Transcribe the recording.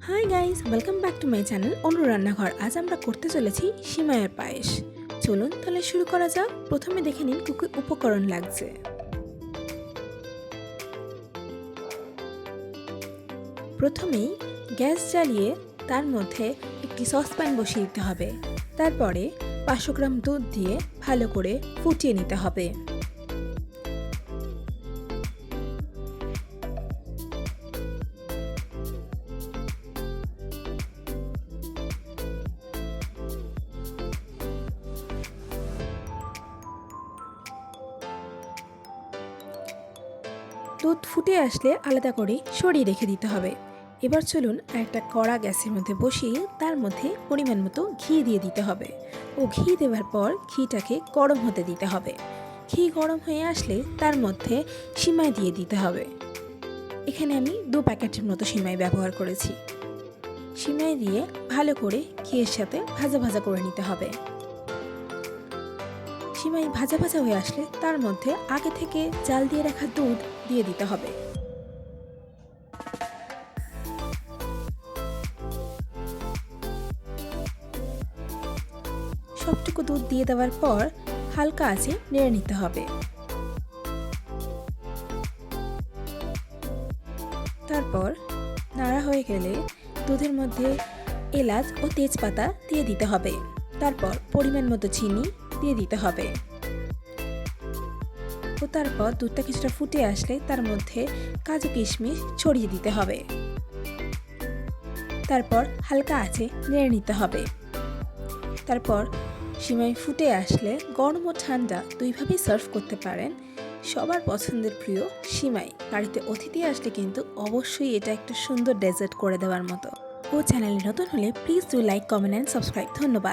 High guys, welcome back to my channel Anu Rannaghar. আজ আমরা করতে চলেছি সিমাইয়ের পায়েস। চলুন তাহলে শুরু করা যাক। প্রথমে দেখে নিন কি কি উপকরণ লাগছে। প্রথমেই গ্যাস জ্বালিয়ে তার মধ্যে একটি সসপ্যান বসিয়ে দিতে হবে। তারপরে 500 গ্রাম দুধ দিয়ে ভালো করে ফুটিয়ে নিতে হবে। দুধ ফুটে আসলে আলাদা করে সরিয়ে রেখে দিতে হবে। এবার চলুন একটা কড়া গ্যাসের মধ্যে বসিয়ে তার মধ্যে পরিমাণ মতো ঘি দিয়ে দিতে হবে ও ঘি দেওয়ার পর ঘিটাকে গরম হতে দিতে হবে। ঘি গরম হয়ে আসলে তার মধ্যে সিমাই দিয়ে দিতে হবে। এখানে আমি 2 প্যাকেটের মতো সিমাই ব্যবহার করেছি। সিমাই দিয়ে ভালো করে ঘিয়ের সাথে ভাজা ভাজা করে নিতে হবে। সিমাই ভাজা ভাজা হয়ে আসলে তার মধ্যে আগে থেকে জাল দিয়ে রাখা দুধ দিয়ে দিতে হবে। সবটুকু দুধ দিয়ে দেওয়ার পর হালকা আঁচে নেড়ে নিতে হবে। তারপর নাড়া হয়ে গেলে দুধের মধ্যে এলাচ ও তেজপাতা দিয়ে দিতে হবে। তারপর পরিমাণ মতো চিনি দিয়ে দিতে হবে ও তারপর দুধটা কিছুটা ফুটে আসলে তার মধ্যে কাজু কিশমিশ ছড়িয়ে দিতে হবে। তারপর হালকা আঁচে নেড়ে নিতে হবে। তারপর সিমাই ফুটে আসলে গরম ও ঠান্ডা দুইভাবেই সার্ভ করতে পারেন। সবার পছন্দের প্রিয় সিমাই বাড়িতে অতিথি আসলে কিন্তু অবশ্যই এটা একটা সুন্দর ডেজার্ট করে দেওয়ার মতো। ও চ্যানেলে নতুন হলে please do like, comment and subscribe. ধন্যবাদ।